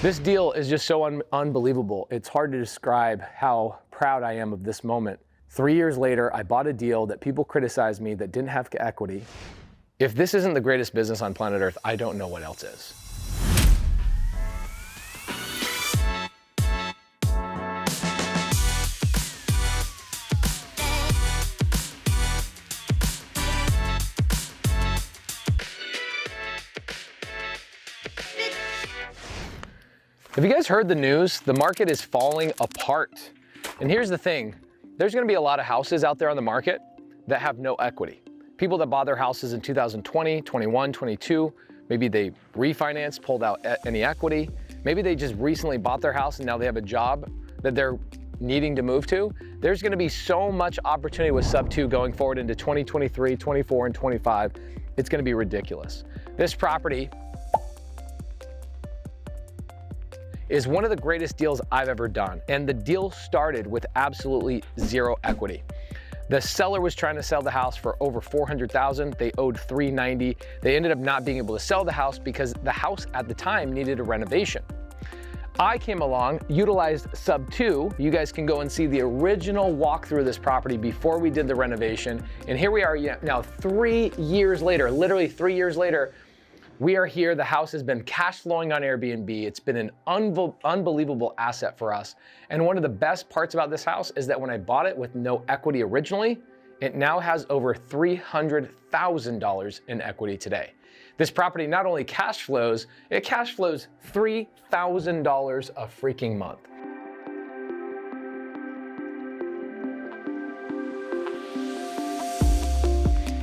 This deal is just so unbelievable. It's hard to describe how proud I am of this moment. 3 years later, I bought a deal that people criticized me that didn't have equity. If this isn't the greatest business on planet Earth, I don't know what else is. Have you guys heard the news? The market is falling apart. And here's the thing, there's gonna be a lot of houses out there on the market that have no equity. People that bought their houses in 2020, 21, 22, maybe they refinanced, pulled out any equity. Maybe they just recently bought their house and now they have a job that they're needing to move to. There's gonna be so much opportunity with Subto going forward into 2023, 24, and 25. It's gonna be ridiculous. This property is one of the greatest deals I've ever done. And the deal started with absolutely zero equity. The seller was trying to sell the house for over $400,000. They owed $390,000. They ended up not being able to sell the house because the house at the time needed a renovation. I came along, utilized Subto. You guys can go and see the original walkthrough of this property before we did the renovation. And here we are now 3 years later, literally 3 years later, we are here. The house has been cash flowing on Airbnb. It's been an unbelievable asset for us. And one of the best parts about this house is that when I bought it with no equity originally, it now has over $300,000 in equity today. This property not only cash flows, it cash flows $3,000 a freaking month.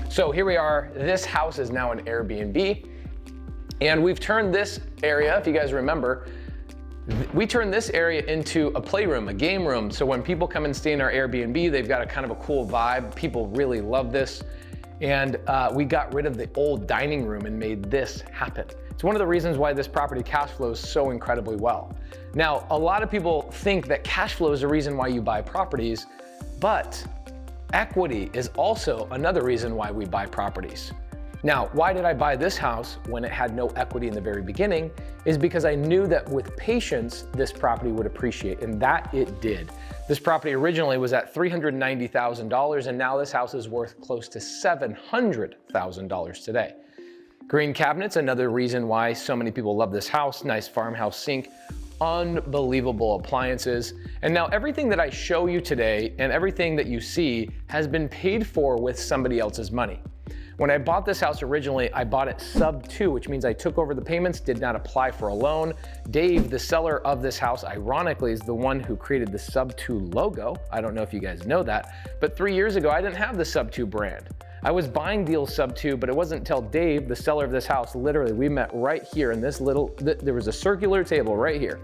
So here we are. This house is now an Airbnb. And we've turned this area, if you guys remember, we turned this area into a playroom, a game room. So when people come and stay in our Airbnb, they've got a kind of a cool vibe. People really love this. And we got rid of the old dining room and made this happen. It's one of the reasons why this property cash flows so incredibly well. Now, a lot of people think that cash flow is the reason why you buy properties, but equity is also another reason why we buy properties. Now, why did I buy this house when it had no equity in the very beginning? Is because I knew that with patience, this property would appreciate, and that it did. This property originally was at $390,000, and now this house is worth close to $700,000 today. Green cabinets, another reason why so many people love this house. Nice farmhouse sink, unbelievable appliances. And now everything that I show you today and everything that you see has been paid for with somebody else's money. When I bought this house originally, I bought it sub-2, which means I took over the payments, did not apply for a loan. Dave, the seller of this house, ironically, is the one who created the Sub2 logo. I don't know if you guys know that, but 3 years ago, I didn't have the Sub2 brand. I was buying deals Sub2, but it wasn't until Dave, the seller of this house, literally, we met right here in this there was a circular table right here.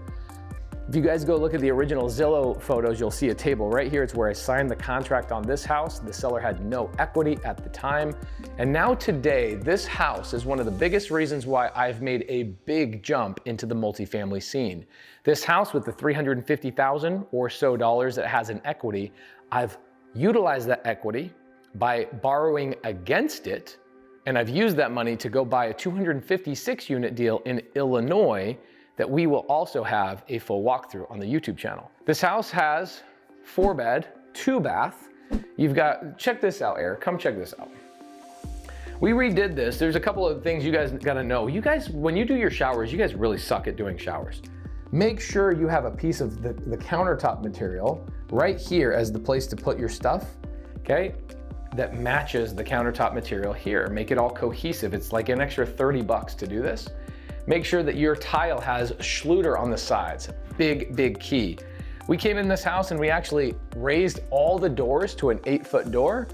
If you guys go look at the original Zillow photos, you'll see a table right here. It's where I signed the contract on this house. The seller had no equity at the time. And now today, this house is one of the biggest reasons why I've made a big jump into the multifamily scene. This house with the $350,000 or so that has an equity, I've utilized that equity by borrowing against it. And I've used that money to go buy a 256 unit deal in Illinois that we will also have a full walkthrough on the YouTube channel. This house has 4 bed, 2 bath. You've got, check this out, Eric, come check this out. We redid this. There's a couple of things you guys gotta know. You guys, when you do your showers, you guys really suck at doing showers. Make sure you have a piece of the countertop material right here as the place to put your stuff, okay? That matches the countertop material here. Make it all cohesive. It's like an extra 30 bucks to do this. Make sure that your tile has Schluter on the sides. Big key. We came in this house and we actually raised all the doors to an 8-foot door.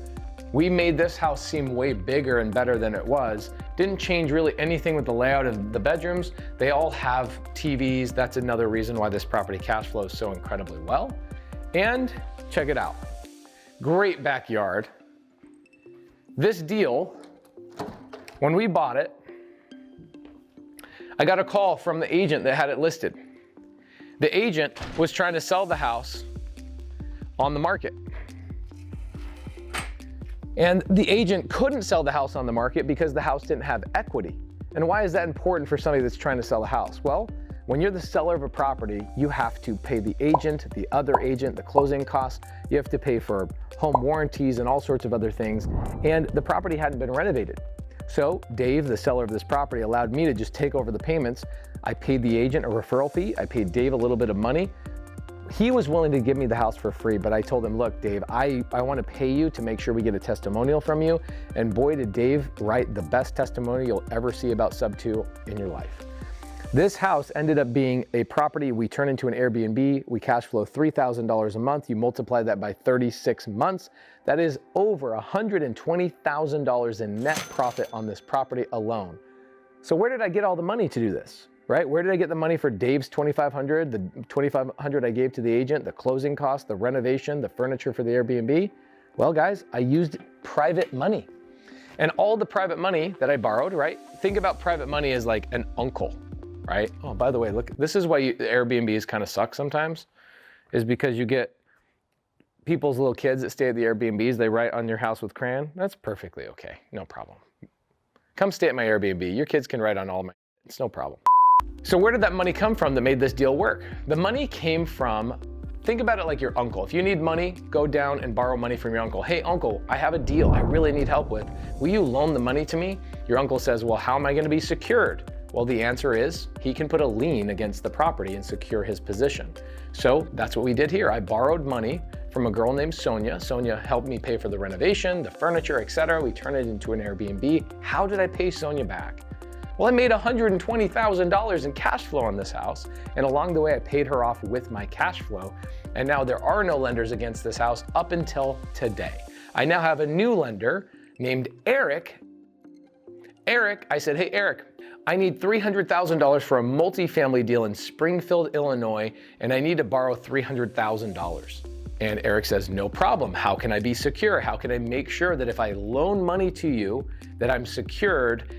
We made this house seem way bigger and better than it was. Didn't change really anything with the layout of the bedrooms. They all have TVs. That's another reason why this property cash flows so incredibly well. And check it out. Great backyard. This deal, when we bought it, I got a call from the agent that had it listed. The agent was trying to sell the house on the market. And the agent couldn't sell the house on the market because the house didn't have equity. And why is that important for somebody that's trying to sell a house? Well, when you're the seller of a property, you have to pay the agent, the other agent, the closing costs. You have to pay for home warranties and all sorts of other things. And the property hadn't been renovated. So Dave, the seller of this property, allowed me to just take over the payments. I paid the agent a referral fee. I paid Dave a little bit of money. He was willing to give me the house for free, but I told him, look, Dave, I want to pay you to make sure we get a testimonial from you. And boy, did Dave write the best testimony you'll ever see about Subto in your life. This house ended up being a property we turned into an Airbnb. We cash flow $3,000 a month. You multiply that by 36 months. That is over $120,000 in net profit on this property alone. So where did I get all the money to do this? Right? Where did I get the money for Dave's $2,500, the $2,500 I gave to the agent, the closing cost, the renovation, the furniture for the Airbnb? Well, guys, I used private money. And all the private money that I borrowed, right? Think about private money as like an uncle, right? Oh, by the way, look, this is why Airbnbs kind of suck sometimes, is because you get people's little kids that stay at the Airbnbs, they write on your house with crayon. That's perfectly okay, no problem. Come stay at my Airbnb. Your kids can write on all my, it's no problem. So where did that money come from that made this deal work? The money came from, think about it like your uncle. If you need money, go down and borrow money from your uncle. Hey, uncle, I have a deal I really need help with. Will you loan the money to me? Your uncle says, well, how am I going to be secured? Well, the answer is he can put a lien against the property and secure his position. So that's what we did here. I borrowed money from a girl named Sonia. Sonia helped me pay for the renovation, the furniture, etc. We turned it into an Airbnb. How did I pay Sonia back? Well, I made $120,000 in cash flow on this house, and along the way, I paid her off with my cash flow, and now there are no lenders against this house up until today. I now have a new lender named Eric. Eric, I said, hey, Eric, I need $300,000 for a multifamily deal in Springfield, Illinois, and I need to borrow $300,000. And Eric says, no problem. How can I be secure? How can I make sure that if I loan money to you, that I'm secured?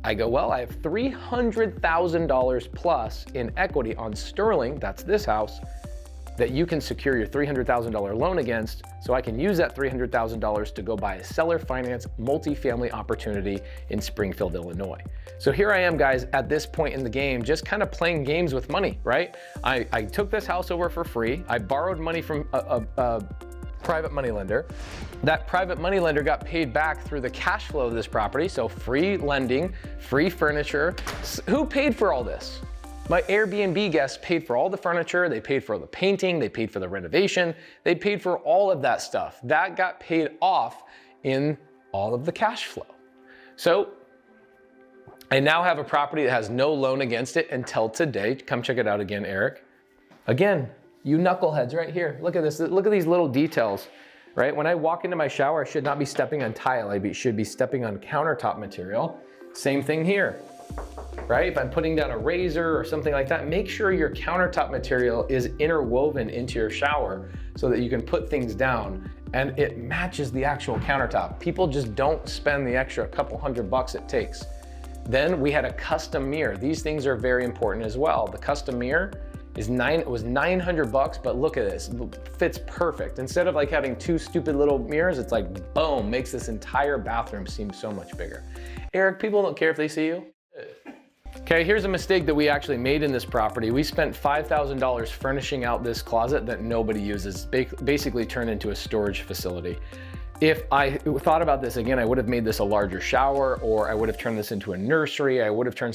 I go, well, I have $300,000 plus in equity on Sterling, that's this house, that you can secure your $300,000 loan against, so I can use that $300,000 to go buy a seller finance multifamily opportunity in Springfield, Illinois. So here I am, guys, at this point in the game, just kind of playing games with money, right? I took this house over for free. I borrowed money from a private money lender. That private money lender got paid back through the cash flow of this property, so free lending, free furniture. Who paid for all this? My Airbnb guests paid for all the furniture, they paid for the painting, they paid for the renovation, they paid for all of that stuff. That got paid off in all of the cash flow. So I now have a property that has no loan against it until today. Come check it out again, Eric. Again, you knuckleheads right here. Look at this, look at these little details, right? When I walk into my shower, I should not be stepping on tile, I should be stepping on countertop material. Same thing here. Right? If I'm putting down a razor or something like that, make sure your countertop material is interwoven into your shower so that you can put things down and it matches the actual countertop. People just don't spend the extra couple $100 it takes. Then we had a custom mirror. These things are very important as well. The custom mirror was $900, but look at this, it fits perfect. Instead of like having two stupid little mirrors, it's like boom, makes this entire bathroom seem so much bigger. Eric, people don't care if they see you. Okay, here's a mistake that we actually made in this property. We spent $5,000 furnishing out this closet that nobody uses, basically turned into a storage facility. If I thought about this again, I would have made this a larger shower, or I would have turned this into a nursery. I would have turned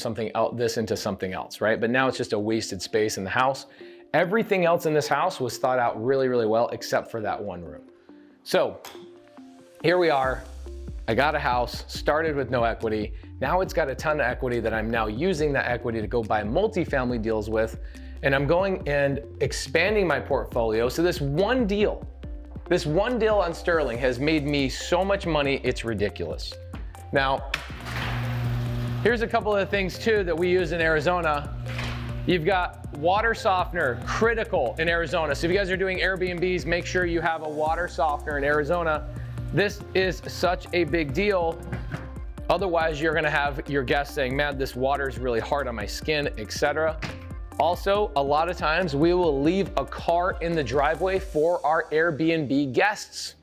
this into something else, right? But now it's just a wasted space in the house. Everything else in this house was thought out really, really well, except for that one room. So here we are. I got a house, started with no equity. Now it's got a ton of equity that I'm now using that equity to go buy multifamily deals with. And I'm going and expanding my portfolio. So this one deal on Sterling has made me so much money, it's ridiculous. Now, here's a couple of the things too that we use in Arizona. You've got water softener, critical in Arizona. So if you guys are doing Airbnbs, make sure you have a water softener in Arizona. This is such a big deal. Otherwise, you're gonna have your guests saying, man, this water is really hard on my skin, etc. Also, a lot of times we will leave a car in the driveway for our Airbnb guests.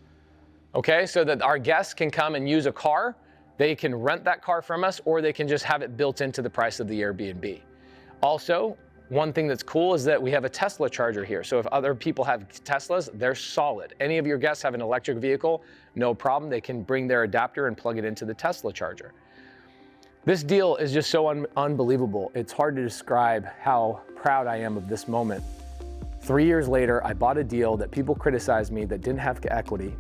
Okay, so that our guests can come and use a car. They can rent that car from us, or they can just have it built into the price of the Airbnb. Also, one thing that's cool is that we have a Tesla charger here. So if other people have Teslas, they're solid. Any of your guests have an electric vehicle, no problem. They can bring their adapter and plug it into the Tesla charger. This deal is just so unbelievable. It's hard to describe how proud I am of this moment. 3 years later, I bought a deal that people criticized me that didn't have equity.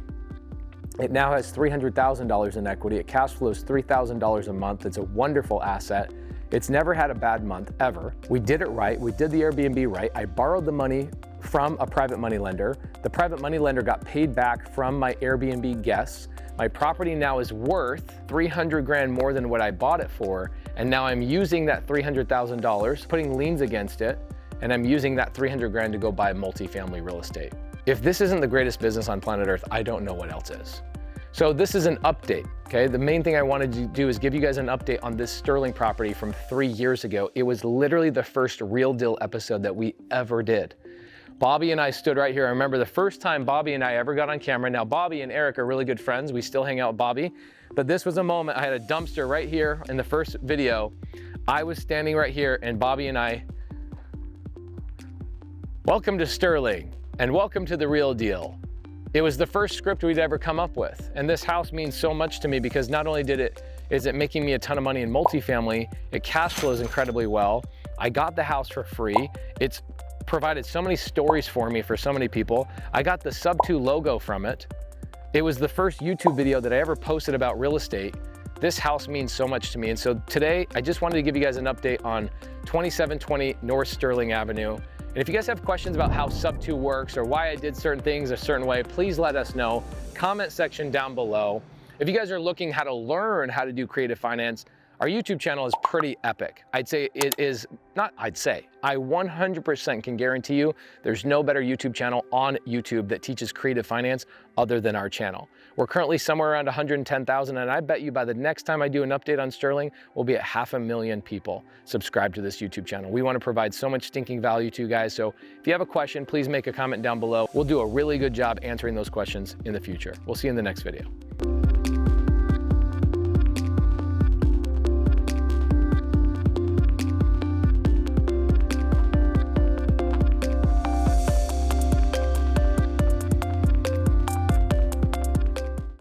It now has $300,000 in equity. It cash flows $3,000 a month. It's a wonderful asset. It's never had a bad month, ever. We did it right. We did the Airbnb right. I borrowed the money from a private money lender. The private money lender got paid back from my Airbnb guests. My property now is worth 300 grand more than what I bought it for. And now I'm using that $300,000, putting liens against it, and I'm using that 300 grand to go buy multifamily real estate. If this isn't the greatest business on planet Earth, I don't know what else is. So this is an update, okay? The main thing I wanted to do is give you guys an update on this Sterling property from 3 years ago. It was literally the first Real Deal episode that we ever did. Bobby and I stood right here. I remember the first time Bobby and I ever got on camera. Now, Bobby and Eric are really good friends. We still hang out with Bobby. But this was a moment, I had a dumpster right here in the first video. I was standing right here and Bobby and I, welcome to Sterling and welcome to the Real Deal. It was the first script we'd ever come up with. And this house means so much to me because not only is it making me a ton of money in multifamily, it cash flows incredibly well. I got the house for free. It's provided so many stories for me for so many people. I got the Subto logo from it. It was the first YouTube video that I ever posted about real estate. This house means so much to me. And so today, I just wanted to give you guys an update on 2720 North Sterling Avenue. And if you guys have questions about how Subto works or why I did certain things a certain way, please let us know. Comment section down below. If you guys are looking how to learn how to do creative finance, our YouTube channel is pretty epic. I 100% can guarantee you there's no better YouTube channel on YouTube that teaches creative finance other than our channel. We're currently somewhere around 110,000, and I bet you by the next time I do an update on Sterling, we'll be at 500,000 people subscribed to this YouTube channel. We want to provide so much stinking value to you guys, so if you have a question, please make a comment down below. We'll do a really good job answering those questions in the future. We'll see you in the next video.